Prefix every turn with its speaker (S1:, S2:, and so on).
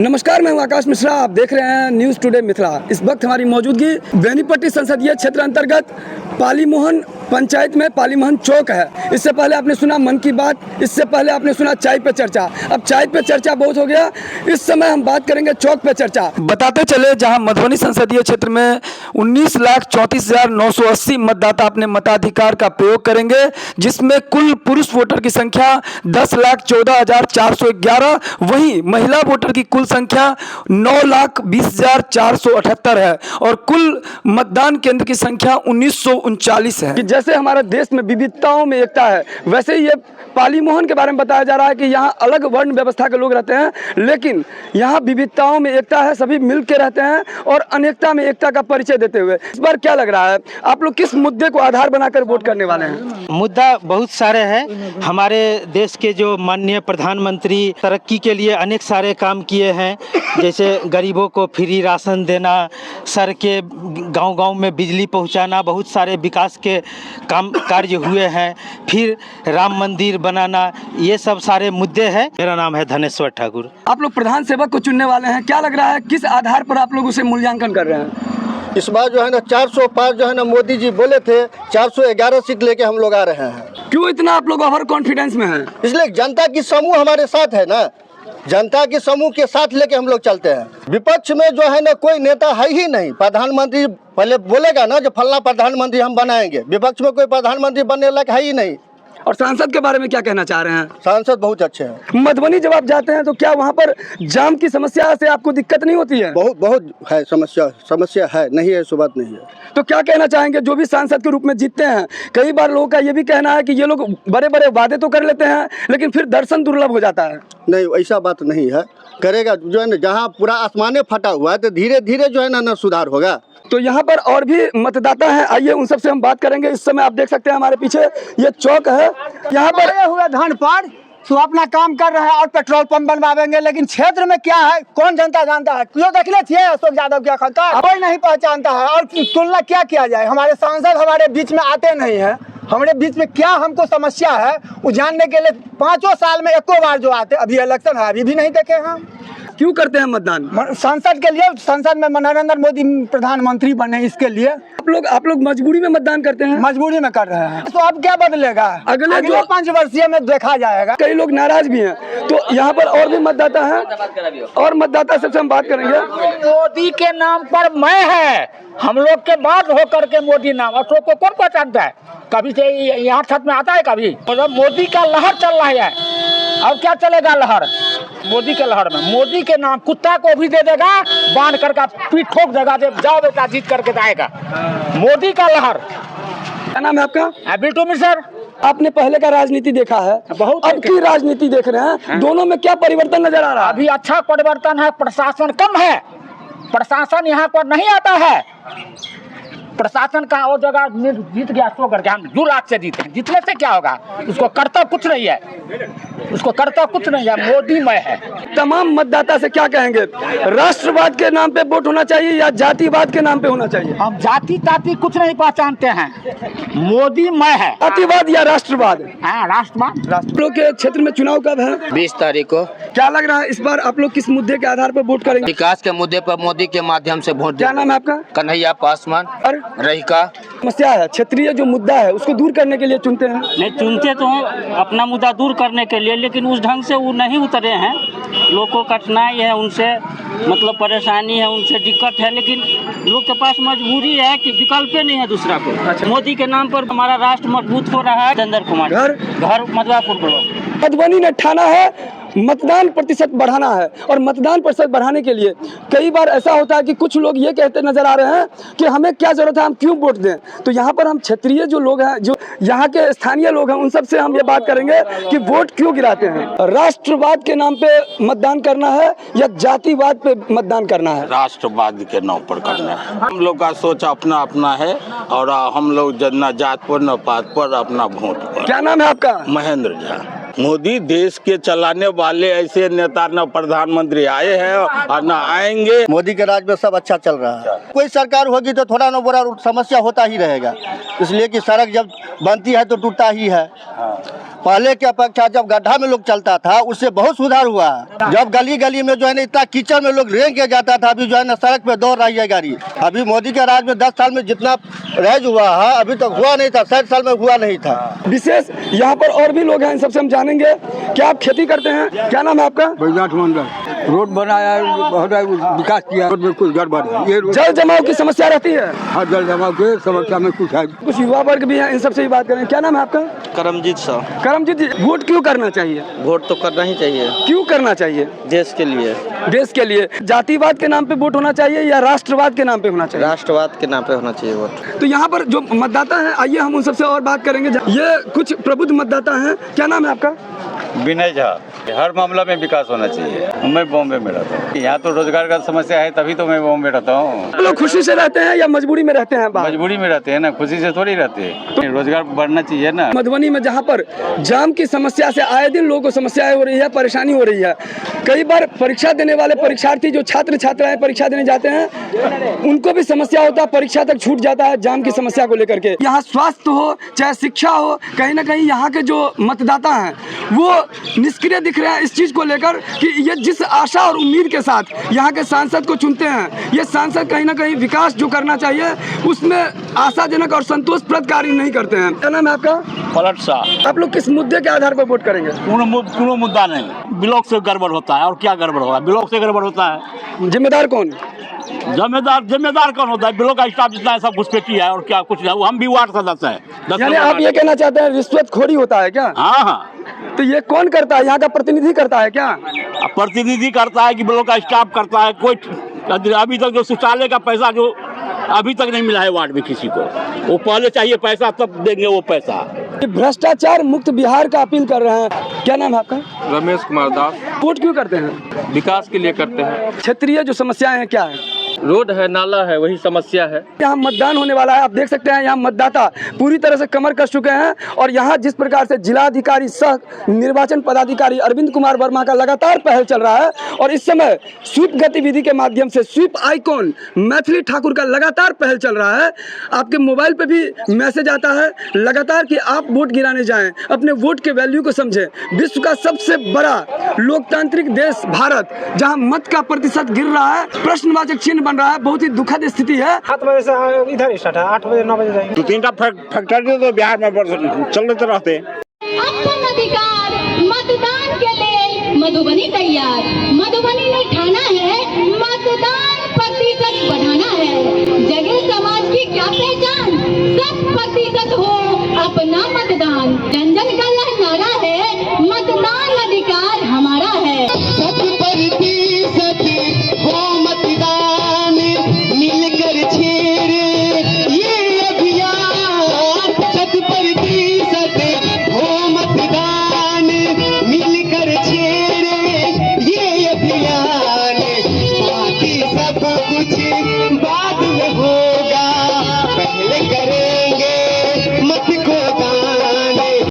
S1: नमस्कार, मैं हूं आकाश मिश्रा। आप देख रहे हैं न्यूज़ टुडे मिथिला। इस वक्त हमारी मौजूदगी बेनीपट्टी संसदीय क्षेत्र अंतर्गत पालीमोहन पंचायत में पालीमोहन चौक है। इससे पहले आपने सुना मन की बात, इससे पहले आपने सुना चाय पे चर्चा। अब चाय पे चर्चा बहुत हो गया, इस समय हम बात करेंगे चौक पे चर्चा। बताते चले, जहां मधुबनी संसदीय क्षेत्र में 19,34,980 मतदाता अपने मताधिकार का प्रयोग करेंगे, जिसमें कुल पुरुष वोटर की संख्या 10,14,411, वहीं महिला वोटर की कुल संख्या 9,20,478 है और कुल मतदान केंद्र की संख्या 1939 है। कि जैसे हमारे देश में विविधताओं में एकता है, वैसे ही ये पालीमोहन के बारे में बताया जा रहा है कि यहाँ अलग वर्ण व्यवस्था के लोग रहते हैं, लेकिन यहाँ विविधताओं में एकता है, सभी मिल के रहते हैं और अनेकता में एकता का परिचय देते हुए इस बार क्या लग रहा है, आप लोग किस मुद्दे को आधार बनाकर वोट करने वाले हैं?
S2: मुद्दा बहुत सारे हैं। हमारे देश के जो माननीय प्रधानमंत्री तरक्की के लिए अनेक सारे काम किए हैं, जैसे गरीबों को फ्री राशन देना, सड़कें गांव-गांव में बिजली पहुंचाना, बहुत सारे विकास के काम कार्य हुए हैं, फिर राम मंदिर बनाना, ये सब सारे मुद्दे हैं। मेरा नाम है धनेश्वर ठाकुर।
S1: आप लोग प्रधान सेवक को चुनने वाले हैं, क्या लग रहा है किस आधार पर आप लोग उसे मूल्यांकन कर रहे हैं?
S3: इस बार जो है ना 405 जो है ना मोदी जी बोले थे, 411 सीट लेके हम लोग आ रहे हैं।
S1: क्यों इतना आप लोग ओवर कॉन्फिडेंस में हैं?
S3: इसलिए जनता की समूह हमारे साथ है ना, जनता के समूह के साथ लेके हम लोग चलते हैं। विपक्ष में जो है ना कोई नेता है ही नहीं। प्रधानमंत्री पहले बोलेगा ना जो फलना प्रधानमंत्री हम बनाएंगे, विपक्ष में कोई प्रधानमंत्री बनने लायक है ही नहीं।
S1: और सांसद के बारे में क्या कहना चाह रहे हैं?
S3: सांसद बहुत अच्छे हैं।
S1: मधुबनी जब आप जाते हैं तो क्या वहाँ पर जाम की समस्या से आपको दिक्कत नहीं होती है?
S3: बहुत है समस्या है, नहीं है ऐसी बात नहीं है।
S1: तो क्या कहना चाहेंगे जो भी सांसद के रूप में जीतते हैं? कई बार लोगों का ये भी कहना है कि ये लोग बड़े बड़े वादे तो कर लेते हैं, लेकिन फिर दर्शन दुर्लभ हो जाता है।
S3: नहीं, ऐसा बात नहीं है। करेगा जो है ना, जहाँ पूरा आसमाने फटा हुआ है तो धीरे धीरे जो है ना सुधार होगा।
S1: तो यहाँ पर और भी मतदाता हैं, आइए उन सबसे हम बात करेंगे। इस समय आप देख सकते हैं हमारे पीछे ये चौक है, यहाँ पर
S4: हुए धान पर तो अपना काम कर रहे हैं और पेट्रोल पंप बनवाएंगे, लेकिन क्षेत्र में क्या है कौन जनता जानता है? क्यों देख लेते हैं अशोक यादव क्या करता है, कोई नहीं पहचानता है। और तुलना क्या किया जाए, हमारे सांसद हमारे बीच में आते नहीं है, हमारे बीच में क्या हमको समस्या है वो जानने के लिए 5 साल में एको बार जो आते, अभी इलेक्शन है अभी भी नहीं देखे हम।
S1: क्यों करते हैं मतदान?
S4: संसद के लिए, संसद में नरेंद्र मोदी प्रधानमंत्री बने, इसके लिए।
S1: आप लोग मजबूरी में मतदान करते हैं?
S4: मजबूरी में कर रहे हैं। तो अब क्या बदलेगा? अगले 5 वर्षीय में देखा जाएगा।
S1: कई लोग नाराज भी हैं, तो यहाँ पर और भी मतदाता हैं और मतदाता सबसे हम बात करेंगे।
S5: मोदी के नाम पर मैं है, हम लोग के बाद होकर के मोदी नाम, अशोक को कौन पहचानता है? कभी से यहाँ छत में आता है कभी? मतलब मोदी का लहर चल रहा है, अब क्या चलेगा लहर? मोदी के लहर में मोदी के नाम कुत्ता को भी दे देगा, बांध करके पीठ ठोक देगा, जब जाओ बेटा जीत करके जाएगा। मोदी का लहर।
S1: क्या नाम है आपका?
S5: बिल्टू मिश्र।
S1: आपने पहले का राजनीति देखा है,
S5: बहुत
S1: अब की राजनीति देख रहे हैं, दोनों में क्या परिवर्तन नजर आ रहा है?
S5: अभी अच्छा परिवर्तन है, प्रशासन कम है, प्रशासन यहाँ पर नहीं आता है। प्रशासन का वो जगह जीत गया सो करके, हम 2 लाख से जीते, जीतने से क्या होगा? उसको कर्तव्य कुछ नहीं है, उसको कर्तव्य कुछ नहीं है, मोदी में है।
S1: तमाम मतदाता से क्या कहेंगे, राष्ट्रवाद के नाम पे वोट होना चाहिए या जातिवाद के नाम पे होना चाहिए?
S5: हम जाति ताति कुछ नहीं पहचानते हैं, मोदी में है।
S1: जातिवाद या राष्ट्रवाद?
S5: हाँ, राष्ट्रवाद।
S1: आप लोग के क्षेत्र में चुनाव कब है?
S6: 20 तारीख को।
S1: क्या लग रहा है इस बार आप लोग किस मुद्दे के आधार पर वोट करेंगे?
S6: विकास के मुद्दे पर मोदी के माध्यम से वोट।
S1: क्या नाम है आपका?
S6: कन्हैया पासवान
S1: और
S6: रहीका।
S1: समस्या है, क्षेत्रीय जो मुद्दा है उसको दूर करने के लिए चुनते हैं?
S7: नहीं, चुनते तो हैं अपना मुद्दा दूर करने के लिए, लेकिन उस ढंग से वो नहीं उतरे हैं। लोग को कठिनाई है, उनसे मतलब परेशानी है, उनसे दिक्कत है, लेकिन लोग के पास मजबूरी है कि विकल्प नहीं है दूसरा को।
S1: अच्छा।
S7: मोदी के नाम पर हमारा राष्ट्र मजबूत हो रहा है। चंद्र कुमार घर मधुआपुर ब्लॉक।
S1: मधुबनी ने ठाना है मतदान प्रतिशत बढ़ाना है, और मतदान प्रतिशत बढ़ाने के लिए कई बार ऐसा होता है कि कुछ लोग ये कहते नजर आ रहे हैं कि हमें क्या जरूरत है, हम क्यों वोट दें। तो यहाँ पर हम क्षेत्रीय जो लोग हैं, जो यहाँ के स्थानीय लोग हैं, उन सब से हम ये बात करेंगे कि वोट क्यों गिराते हैं। राष्ट्रवाद के नाम पे मतदान करना है या जातिवाद पे मतदान करना है?
S8: राष्ट्रवाद के नाम पर करना है। हम लोग का सोच अपना अपना है और हम लोग न जात पर न पात पर, अपना वोट पर।
S1: क्या नाम है आपका?
S8: महेंद्र झा। मोदी देश के चलाने वाले ऐसे नेता न प्रधानमंत्री आए हैं और न आएंगे।
S3: मोदी के राज में सब अच्छा चल रहा है। कोई सरकार होगी तो थोड़ा ना बड़ा समस्या होता ही रहेगा, इसलिए कि सड़क जब बनती है तो टूटता ही है। पहले की अपेक्षा जब गड्ढा में लोग चलता था उससे बहुत सुधार हुआ है। जब गली गली में जो है ना इतना कीचड़ में लोग रेंग के जाता था, अभी जो है ना सड़क पे दौड़ रही है गाड़ी। अभी मोदी के राज में 10 साल में जितना रेज हुआ है अभी तक हुआ नहीं था, 60 साल में हुआ नहीं था।
S1: विशेष यहाँ पर और भी लोग हैं, इन सबसे हम जानेंगे। क्या आप खेती करते हैं? क्या नाम है आपका?
S9: बैजनाथ मंडल। रोड बनाया है, बहुत विकास किया, रोड में कुछ गड़बड़ है। ये
S1: जल जमाव की समस्या रहती है?
S9: हर जल जमाव के समस्या में कुछ है।
S1: कुछ युवा वर्ग भी हैं, इन सबसे भी बात करें। क्या नाम है आपका?
S10: करमजीत साहब।
S1: करमजीत जी, वोट क्यों करना चाहिए?
S10: वोट तो करना ही चाहिए।
S1: क्यों करना चाहिए?
S10: देश के लिए।
S1: देश के लिए। जातिवाद के नाम पे वोट होना चाहिए या राष्ट्रवाद के नाम पे होना चाहिए?
S10: राष्ट्रवाद के नाम पे होना चाहिए वोट।
S1: तो यहाँ पर जो मतदाता हैं, आइए हम उन सबसे और बात करेंगे। ये कुछ प्रबुद्ध मतदाता हैं। क्या नाम है आपका?
S11: विनय झा। हर मामला में विकास होना चाहिए। मैं बॉम्बे में रहता हूँ, यहाँ तो रोजगार का समस्या है, तभी तो मैं बॉम्बे रहता हूँ।
S1: लोग खुशी से रहते हैं या मजबूरी में रहते हैं?
S11: मजबूरी में रहते हैं ना, खुशी से थोड़ी रहते हैं। तो रोजगार बढ़ना चाहिए ना।
S1: मधुबनी में जहाँ पर जाम की समस्या से आए दिन लोगों को समस्याएं हो रही है, परेशानी हो रही है। कई बार परीक्षा देने वाले परीक्षार्थी जो छात्र छात्राएं परीक्षा देने जाते हैं उनको भी समस्या होता है, परीक्षा तक छूट जाता है जाम की समस्या को लेकर के। यहाँ स्वास्थ्य हो चाहे शिक्षा हो, कहीं ना कहीं यहाँ के जो मतदाता हैं वो निष्क्रिय दिख रहे हैं इस चीज को लेकर कि ये जिस आशा और उम्मीद के साथ यहाँ के सांसद को चुनते हैं, ये सांसद कहीं ना कहीं विकास जो करना चाहिए उसमें आशाजनक और संतोषप्रद कार्य नहीं करते हैं। क्या नाम है आपका?
S5: पलट शाह।
S1: आप लोग किस मुद्दे के आधार पर वोट करेंगे?
S5: कोनो मुद्दा नहीं, ब्लॉक से गड़बड़ होता है। और क्या गड़बड़ होगा? ब्लॉक से गड़बड़ होता है।
S1: जिम्मेदार कौन?
S5: जिम्मेदार कौन होता है? ब्लॉक का स्टाफ जितना है सब घुसपैठी है और क्या कुछ नहीं। हम भी वार्ड सदस्य है।
S1: यानी आप ये कहना चाहते हैं रिश्वतखोरी होता है क्या?
S5: हाँ हाँ।
S1: तो ये कौन करता है? यहाँ का प्रतिनिधि करता है क्या?
S5: प्रतिनिधि करता है कि ब्लॉक का स्टाफ करता है? कोई अभी तक जो शौचालय का पैसा जो अभी तक नहीं मिला है वार्ड में किसी को, वो पहले चाहिए पैसा तब देंगे वो पैसा।
S1: भ्रष्टाचार मुक्त बिहार का अपील कर रहे हैं। क्या नाम है आपका?
S8: रमेश कुमार दास।
S1: वोट क्यों करते हैं?
S8: विकास के लिए करते हैं।
S1: क्षेत्रीय जो समस्याएं हैं क्या है?
S10: रोड है, नाला है, वही समस्या है।
S1: यहाँ मतदान होने वाला है, आप देख सकते हैं यहाँ मतदाता पूरी तरह से कमर कस चुके हैं। और यहाँ जिस प्रकार से जिलाधिकारी सह निर्वाचन पदाधिकारी अरविंद कुमार वर्मा का लगातार पहल चल रहा है और इस समय स्वीप गतिविधि के माध्यम से स्वीप आइकॉन मैथिली ठाकुर का लगातार पहल चल रहा है। आपके मोबाइल पे भी मैसेज आता है लगातार कि आप वोट गिराने जाएं, अपने वोट के वैल्यू को समझें। विश्व का सबसे बड़ा लोकतांत्रिक देश भारत, जहाँ मत का प्रतिशत गिर रहा है, प्रश्नवाचक चिन्ह बन रहा है, बहुत ही दुखद स्थिति है।
S4: 7 बजे से इधर स्टार्ट है, 8 बजे 9 बजे जाएंगे।
S8: 2-3 फैक्ट्री तो बिहार में चलते रहते हैं।
S12: अपन अधिकार मतदान के लिए मधुबनी तैयार। मधुबनी में ठाना है मतदान प्रतिशत बढ़ाना है। जगह समाज की क्या पहचान, 100% हो अपना मतदान। जन जन का यह नारा है मतदान अधिकार हमारा है।
S13: 100% हो मतदान, मिलकर छेड़े ये अभियान। 100% हो मतदान, मिलकर छेड़े ये अभियान। बाकी सब कुछ बाद में होगा, पहले करें